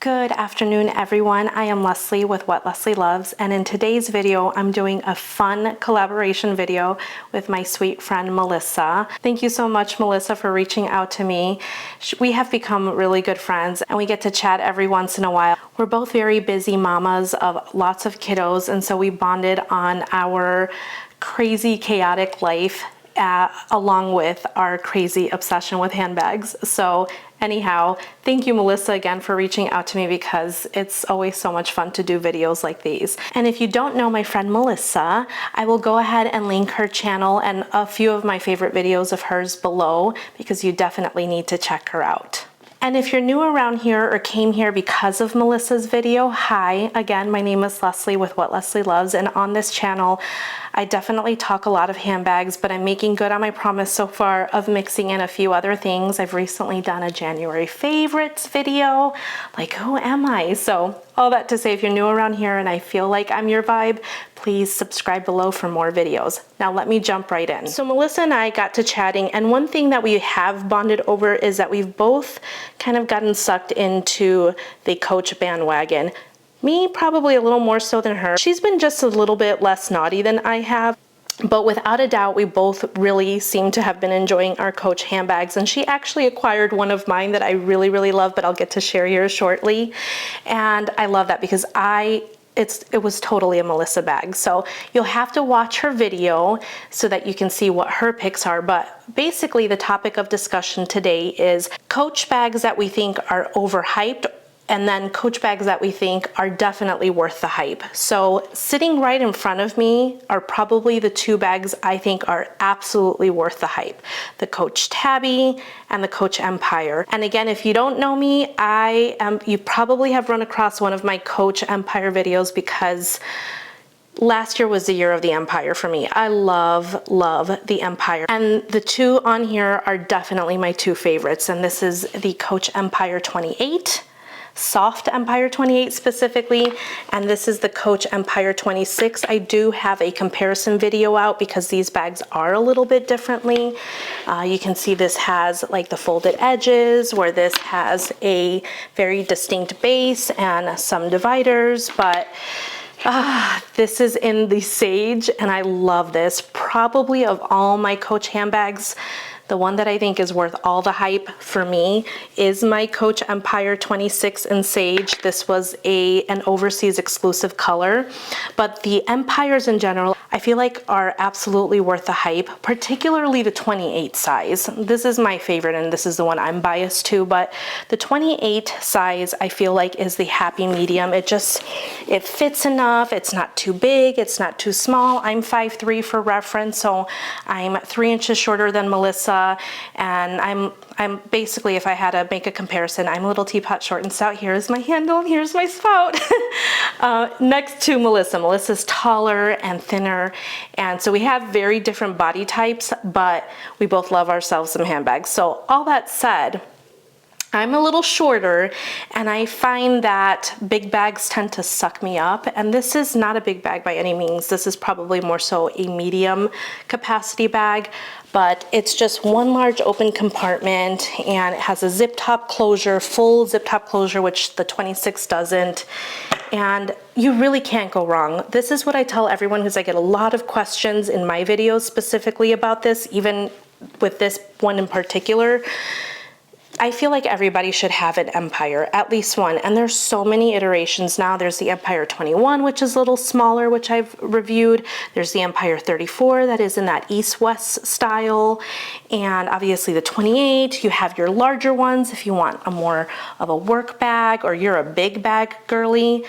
Good afternoon, everyone. I am Leslye with What Leslye Loves, and in today's video, I'm doing a fun collaboration video with my sweet friend, Melissa. Thank you so much, Melissa, for reaching out to me. We have become really good friends, and we get to chat every once in a while. We're both very busy mamas of lots of kiddos, and so we bonded on our crazy, chaotic life along with our crazy obsession with handbags. So anyhow, thank you, Melissa, again for reaching out to me because it's always so much fun to do videos like these. And if you don't know my friend Melissa, I will go ahead and link her channel and a few of my favorite videos of hers below because you definitely need to check her out. And if you're new around here or came here because of Melissa's video, hi, again, my name is Leslye with What Leslye Loves, and on this channel, I definitely talk a lot of handbags, but I'm making good on my promise so far of mixing in a few other things. I've recently done a January favorites video, like who am I? So all that to say, if you're new around here and I feel like I'm your vibe, please subscribe below for more videos. Now let me jump right in. So Melissa and I got to chatting, and one thing that we have bonded over is that we've both kind of gotten sucked into the Coach bandwagon. Me, probably a little more so than her. She's been just a little bit less naughty than I have, but without a doubt, we both really seem to have been enjoying our Coach handbags, and she actually acquired one of mine that I really, really love, but I'll get to share here shortly. And I love that because it was totally a Melissa bag. So you'll have to watch her video so that you can see what her picks are. But basically the topic of discussion today is Coach bags that we think are overhyped, and then Coach bags that we think are definitely worth the hype. So sitting right in front of me are probably the two bags I think are absolutely worth the hype. The Coach Tabby and the Coach Empire. And again, if you don't know me, you probably have run across one of my Coach Empire videos because last year was the year of the Empire for me. I love the Empire. And the two on here are definitely my two favorites. And this is the Coach Empire 28. Soft Empire 28 specifically, and this is the Coach Empire 26. I do have a comparison video out because these bags are a little bit differently. You can see this has like the folded edges, where this has a very distinct base and some dividers, but this is in the sage, and I love this. Probably of all my Coach handbags, the one that I think is worth all the hype for me is my Coach Empire 26 in Sage. This was an overseas exclusive color, but the Empires in general, I feel like are absolutely worth the hype, particularly the 28 size. This is my favorite, and this is the one I'm biased to, but the 28 size I feel like is the happy medium. It fits enough. It's not too big. It's not too small. I'm 5'3" for reference, so I'm 3 inches shorter than Melissa. And I'm basically, if I had to make a comparison, I'm a little teapot, short and stout. Here's my handle, and here's my spout. Next to Melissa. Melissa's taller and thinner, and so we have very different body types, but we both love ourselves some handbags. So all that said, I'm a little shorter, and I find that big bags tend to suck me up, and this is not a big bag by any means. This is probably more so a medium capacity bag, but it's just one large open compartment, and it has a zip top closure, full zip top closure, which the 26 doesn't, and you really can't go wrong. This is what I tell everyone, because I get a lot of questions in my videos specifically about this, even with this one in particular. I feel like everybody should have an Empire, at least one, and there's so many iterations now. There's the Empire 21, which is a little smaller, which I've reviewed. There's the Empire 34 that is in that east-west style, and obviously the 28. You have your larger ones if you want a more of a work bag or you're a big bag girly.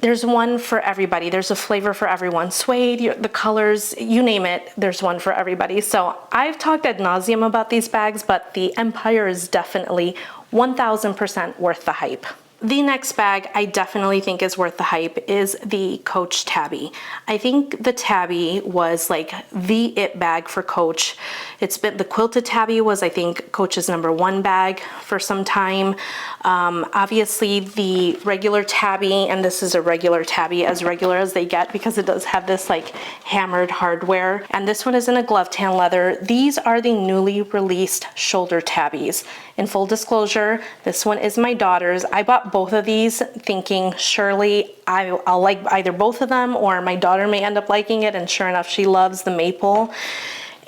There's one for everybody. There's a flavor for everyone. Suede, the colors, you name it, there's one for everybody. So I've talked ad nauseum about these bags, but the Empire is definitely 1000% worth the hype. The next bag I definitely think is worth the hype is the Coach Tabby. I think the Tabby was like the it bag for Coach. The quilted Tabby was, I think, Coach's #1 bag for some time. Obviously the regular Tabby, and this is a regular Tabby, as regular as they get because it does have this like hammered hardware. And this one is in a glove tan leather. These are the newly released shoulder Tabbies. In full disclosure, this one is my daughter's. I bought both of these thinking surely I'll like either both of them or my daughter may end up liking it, and sure enough, she loves the maple.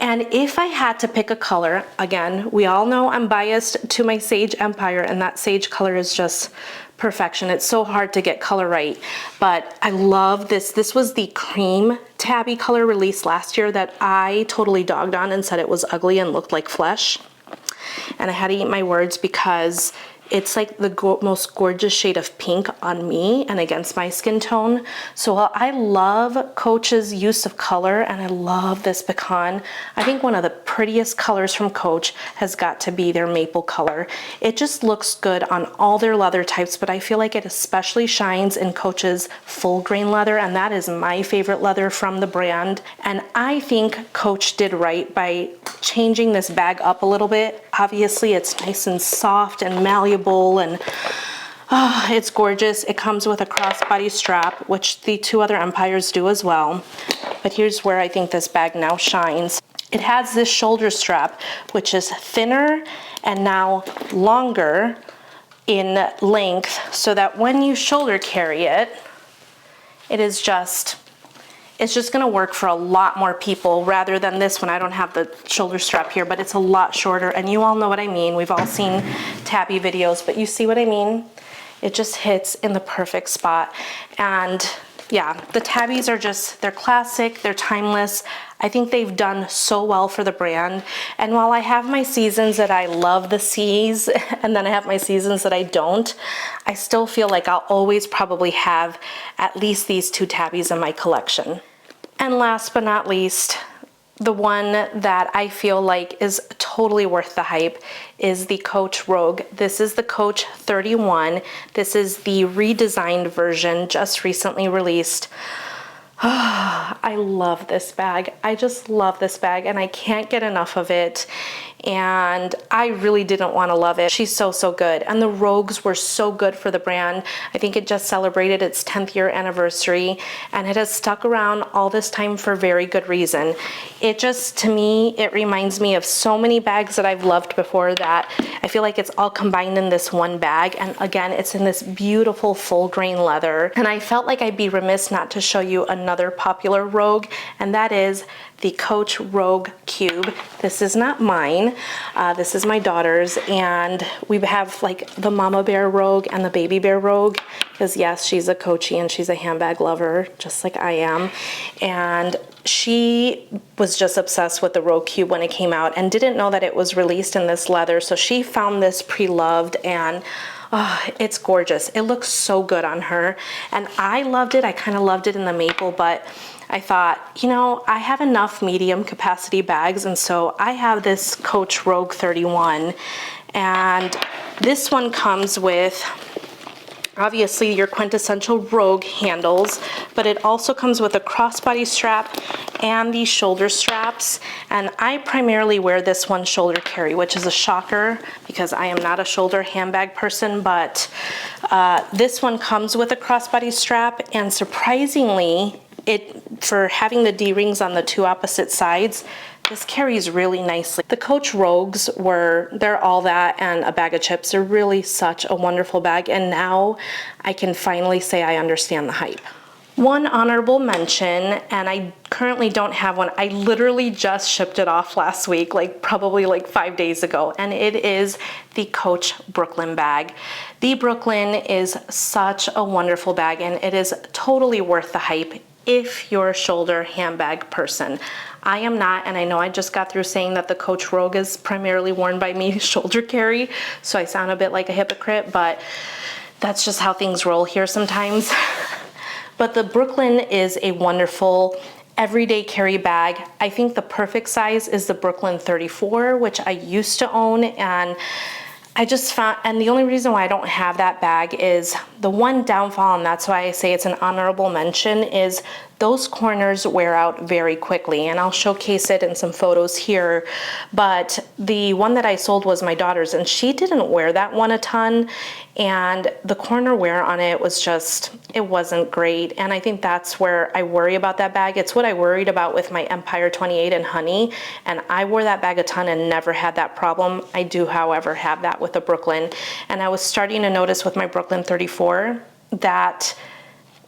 And if I had to pick a color, again, we all know I'm biased to my Sage Empire, and that sage color is just perfection. It's so hard to get color right, but I love this. This was the cream tabby color released last year that I totally dogged on and said it was ugly and looked like flesh. And I had to eat my words because it's like the most gorgeous shade of pink on me and against my skin tone. So while I love Coach's use of color and I love this pecan, I think one of the prettiest colors from Coach has got to be their maple color. It just looks good on all their leather types, but I feel like it especially shines in Coach's full grain leather, and that is my favorite leather from the brand. And I think Coach did right by changing this bag up a little bit. Obviously, it's nice and soft and malleable, and it's gorgeous. It comes with a crossbody strap, which the two other Empires do as well. But here's where I think this bag now shines. It has this shoulder strap, which is thinner and now longer in length, so that when you shoulder carry it, it's just gonna work for a lot more people rather than this one. I don't have the shoulder strap here, but it's a lot shorter, and you all know what I mean. We've all seen tabby videos, but you see what I mean? It just hits in the perfect spot. And yeah, the tabbies are just, they're classic, they're timeless. I think they've done so well for the brand. And while I have my seasons that I love the C's and then I have my seasons that I don't, I still feel like I'll always probably have at least these two tabbies in my collection. And last but not least, the one that I feel like is totally worth the hype is the Coach Rogue. This is the Coach 31. This is the redesigned version, just recently released. I love this bag. I just love this bag, and I can't get enough of it. And I really didn't want to love it. She's so, so good. And the Rogues were so good for the brand. I think it just celebrated its 10th year anniversary, and it has stuck around all this time for very good reason. It just, to me, it reminds me of so many bags that I've loved before that I feel like it's all combined in this one bag. And again, it's in this beautiful full grain leather. And I felt like I'd be remiss not to show you another popular Rogue, and that is the Coach Rogue Cube. This is not mine. This is my daughter's, and we have like the Mama Bear Rogue and the Baby Bear Rogue, because yes, she's a Coachie and she's a handbag lover, just like I am. And she was just obsessed with the Rogue Cube when it came out and didn't know that it was released in this leather. So she found this pre-loved, and it's gorgeous. It looks so good on her. And I loved it. I kind of loved it in the maple, but I thought, you know, I have enough medium capacity bags, and so I have this Coach Rogue 31, and this one comes with obviously your quintessential Rogue handles, but it also comes with a crossbody strap and these shoulder straps. And I primarily wear this one shoulder carry, which is a shocker because I am not a shoulder handbag person, but this one comes with a crossbody strap, and surprisingly, for having the D-rings on the two opposite sides, this carries really nicely. The Coach Rogues they're all that and a bag of chips. They're really such a wonderful bag, and now I can finally say I understand the hype. One honorable mention, and I currently don't have one. I literally just shipped it off last week, probably 5 days ago, and it is the Coach Brooklyn bag. The Brooklyn is such a wonderful bag, and it is totally worth the hype if you're a shoulder handbag person. I am not, and I know I just got through saying that the Coach Rogue is primarily worn by me shoulder carry, so I sound a bit like a hypocrite, but that's just how things roll here sometimes. But the Brooklyn is a wonderful everyday carry bag. I think the perfect size is the Brooklyn 34, which I used to own, and I just found, and the only reason why I don't have that bag is the one downfall, and that's why I say it's an honorable mention, is those corners wear out very quickly, and I'll showcase it in some photos here. But the one that I sold was my daughter's, and she didn't wear that one a ton, and the corner wear on it was just, it wasn't great. And I think that's where I worry about that bag. It's what I worried about with my Empire 28 and Honey, and I wore that bag a ton and never had that problem. I do, however, have that with the Brooklyn, and I was starting to notice with my Brooklyn 34 that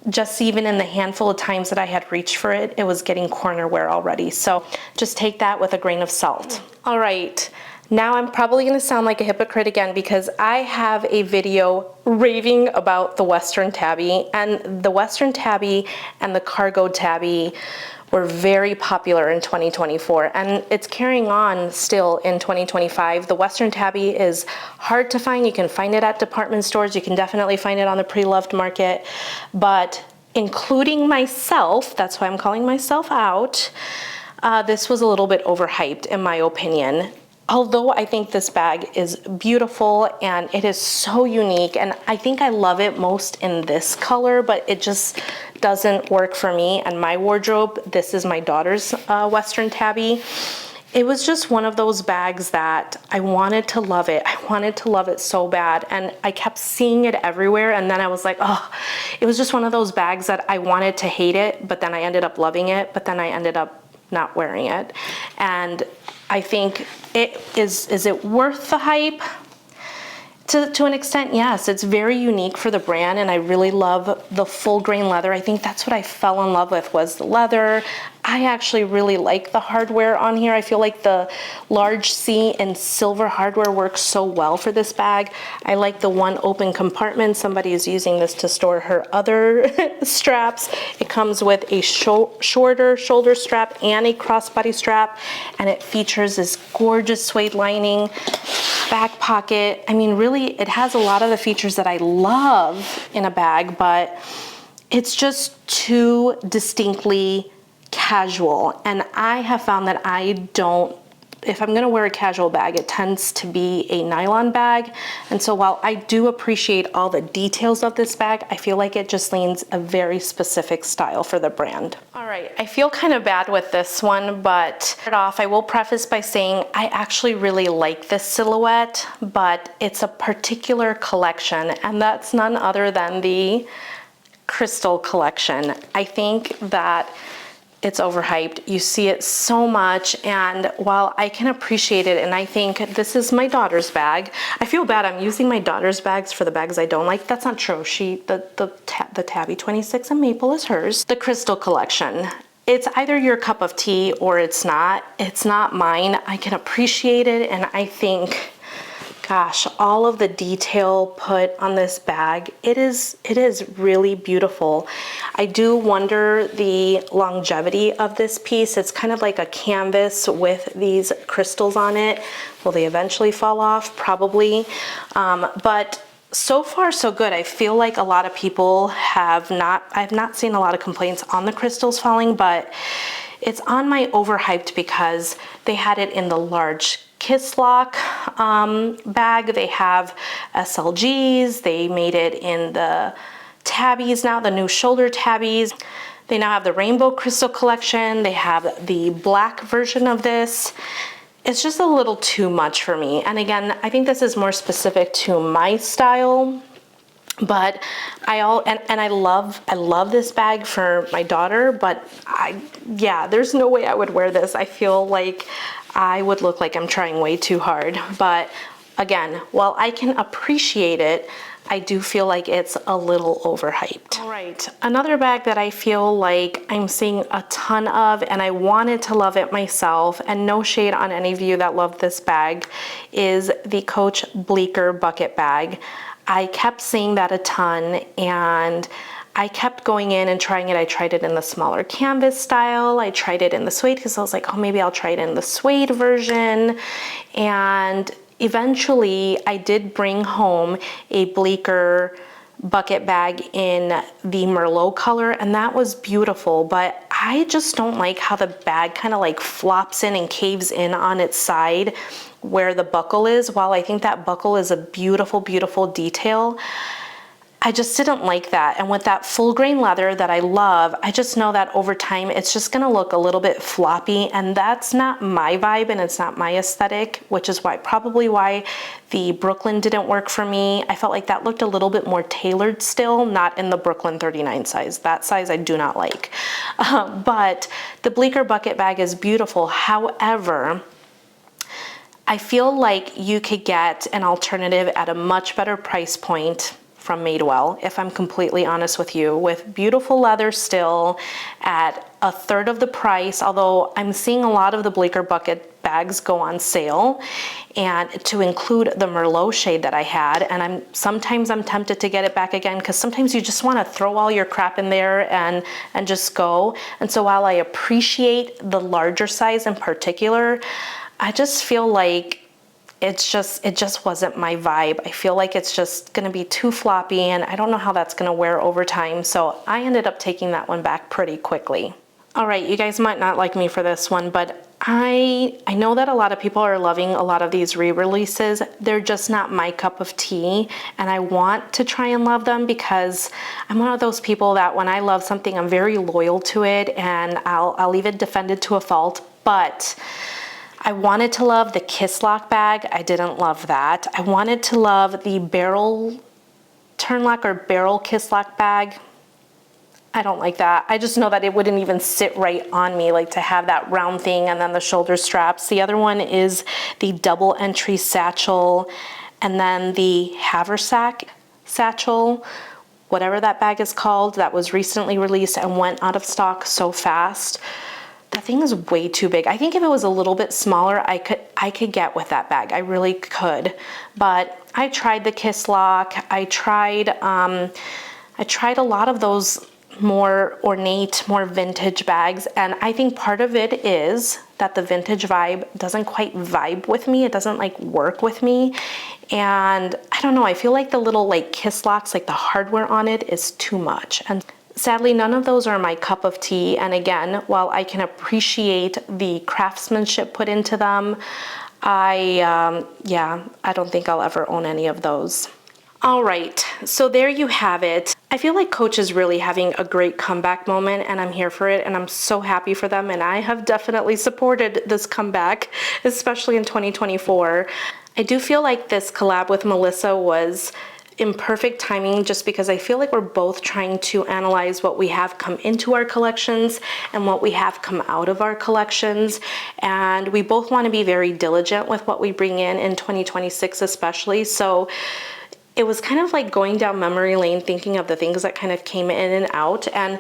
just even in the handful of times that I had reached for it, it was getting corner wear already. So just take that with a grain of salt. All right, now I'm probably gonna sound like a hypocrite again because I have a video raving about the Western Tabby, and the Western Tabby and the Cargo Tabby were very popular in 2024, and it's carrying on still in 2025. The Western Tabby is hard to find. You can find it at department stores. You can definitely find it on the pre-loved market, but including myself, that's why I'm calling myself out, this was a little bit overhyped in my opinion. Although I think this bag is beautiful and it is so unique, and I think I love it most in this color, but it just doesn't work for me and my wardrobe. This is my daughter's Western Tabby. It was just one of those bags that I wanted to love it. I wanted to love it so bad, and I kept seeing it everywhere, and then I was like, oh, it was just one of those bags that I wanted to hate it, but then I ended up loving it, but then I ended up not wearing it. And I think is it worth the hype? To an extent, yes. It's very unique for the brand, and I really love the full grain leather. I think that's what I fell in love with, was the leather. I actually really like the hardware on here. I feel like the large C and silver hardware works so well for this bag. I like the one open compartment. Somebody is using this to store her other straps. It comes with a shorter shoulder strap and a crossbody strap, and it features this gorgeous suede lining, back pocket. I mean, really, it has a lot of the features that I love in a bag, but it's just too distinctly casual. And I have found that I don't, if I'm gonna wear a casual bag, it tends to be a nylon bag. And so while I do appreciate all the details of this bag, I feel like it just leans a very specific style for the brand. All right, I feel kind of bad with this one, but to start off, I will preface by saying I actually really like this silhouette, but it's a particular collection, and that's none other than the Crystal collection. I think that it's overhyped. You see it so much, and while I can appreciate it, and I think this is my daughter's bag, I feel bad I'm using my daughter's bags for the bags I don't like. That's not true. The Tabby 26 and Maple is hers. The Crystal collection, it's either your cup of tea or it's not. It's not mine. I can appreciate it, and I think, gosh, all of the detail put on this bag, it is really beautiful. I do wonder the longevity of this piece. It's kind of like a canvas with these crystals on it. Will they eventually fall off? Probably. But so far so good. I feel like a lot of people I've not seen a lot of complaints on the crystals falling, but it's on my overhyped because they had it in the large Kiss Lock bag. They have SLGs. They made it in the tabbies now, the new shoulder tabbies. They now have the Rainbow Crystal collection. They have the black version of this. It's just a little too much for me. And again, I think this is more specific to my style. But I love this bag for my daughter, but there's no way I would wear this. I feel like I would look like I'm trying way too hard. But again, while I can appreciate it, I do feel like it's a little overhyped. All right, another bag that I feel like I'm seeing a ton of, and I wanted to love it myself, and no shade on any of you that love this bag, is the Coach Bleecker bucket bag. I kept seeing that a ton, and I kept going in and trying it. I tried it in the smaller canvas style. I tried it in the suede because I was like, oh, maybe I'll try it in the suede version. And eventually I did bring home a Bleecker bucket bag in the Merlot color, and that was beautiful, but I just don't like how the bag kind of like flops in and caves in on its side where the buckle is. While I think that buckle is a beautiful, beautiful detail, I just didn't like that. And with that full grain leather that I love, I just know that over time it's just gonna look a little bit floppy, and that's not my vibe and it's not my aesthetic, which is probably why the Brooklyn didn't work for me. I felt like that looked a little bit more tailored still, not in the Brooklyn 39 size. That size I do not like. But the Bleecker bucket bag is beautiful. However, I feel like you could get an alternative at a much better price point from Madewell, if I'm completely honest with you, with beautiful leather still at a third of the price, although I'm seeing a lot of the Bleecker bucket bags go on sale, and to include the Merlot shade that I had, and sometimes I'm tempted to get it back again, because sometimes you just want to throw all your crap in there and just go. And so while I appreciate the larger size in particular, I just feel like it just wasn't my vibe. I feel like it's just gonna be too floppy, and I don't know how that's gonna wear over time. So I ended up taking that one back pretty quickly. All right, you guys might not like me for this one, but I know that a lot of people are loving a lot of these re-releases. They're just not my cup of tea, and I want to try and love them because I'm one of those people that when I love something, I'm very loyal to it, and I'll even defend it to a fault. But I wanted to love the Kiss Lock bag. I didn't love that. I wanted to love the barrel turn lock or barrel Kiss Lock bag. I don't like that. I just know that it wouldn't even sit right on me, like to have that round thing and then the shoulder straps. The other one is the double entry satchel, and then the haversack satchel, whatever that bag is called, that was recently released and went out of stock so fast. That thing is way too big. I think if it was a little bit smaller, I could get with that bag. I really could. But I tried the Kiss Lock. I tried a lot of those more ornate, more vintage bags, and I think part of it is that the vintage vibe doesn't quite vibe with me. It doesn't like work with me, and I don't know. I feel like the little like Kiss Locks, like the hardware on it is too much, and sadly, none of those are my cup of tea. And again, while I can appreciate the craftsmanship put into them, I don't think I'll ever own any of those. All right, so there you have it. I feel like Coach is really having a great comeback moment, and I'm here for it, and I'm so happy for them, and I have definitely supported this comeback, especially in 2024. I do feel like this collab with Melissa was in perfect timing, just because I feel like we're both trying to analyze what we have come into our collections and what we have come out of our collections, and we both want to be very diligent with what we bring in 2026 especially. So it was kind of like going down memory lane, thinking of the things that kind of came in and out. And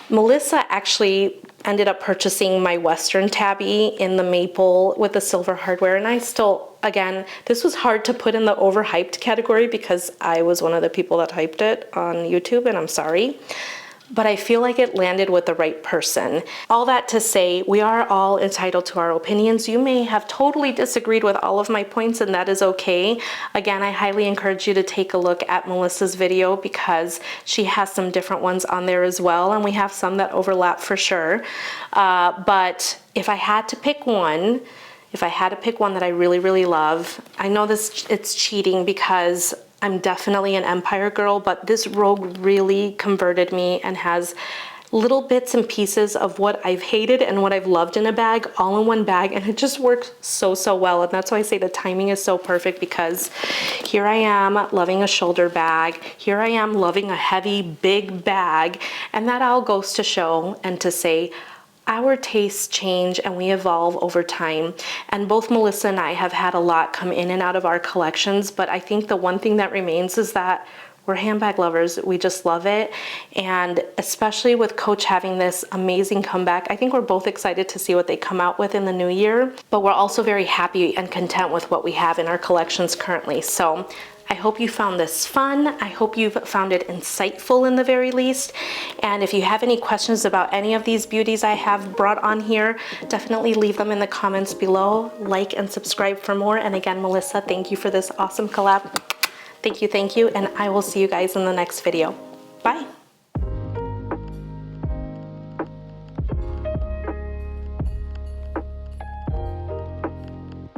Melissa actually ended up purchasing my Western tabby in the maple with the silver hardware. And I still, again, this was hard to put in the overhyped category because I was one of the people that hyped it on YouTube, and I'm sorry. But I feel like it landed with the right person. All that to say, we are all entitled to our opinions. You may have totally disagreed with all of my points, and that is okay. Again, I highly encourage you to take a look at Melissa's video because she has some different ones on there as well, and we have some that overlap for sure. But if I had to pick one, that I really, really love, I know it's cheating because I'm definitely an Empire girl, but this Rogue really converted me and has little bits and pieces of what I've hated and what I've loved in a bag, all in one bag, and it just works so, so well. And that's why I say the timing is so perfect, because here I am loving a shoulder bag, here I am loving a heavy, big bag, and that all goes to show and to say our tastes change and we evolve over time. And both Melissa and I have had a lot come in and out of our collections, but I think the one thing that remains is that we're handbag lovers. We just love it. And especially with Coach having this amazing comeback, I think we're both excited to see what they come out with in the new year, but we're also very happy and content with what we have in our collections currently. So I hope you found this fun. I hope you've found it insightful in the very least. And if you have any questions about any of these beauties I have brought on here, definitely leave them in the comments below. Like and subscribe for more. And again, Melissa, thank you for this awesome collab. Thank you, and I will see you guys in the next video. Bye.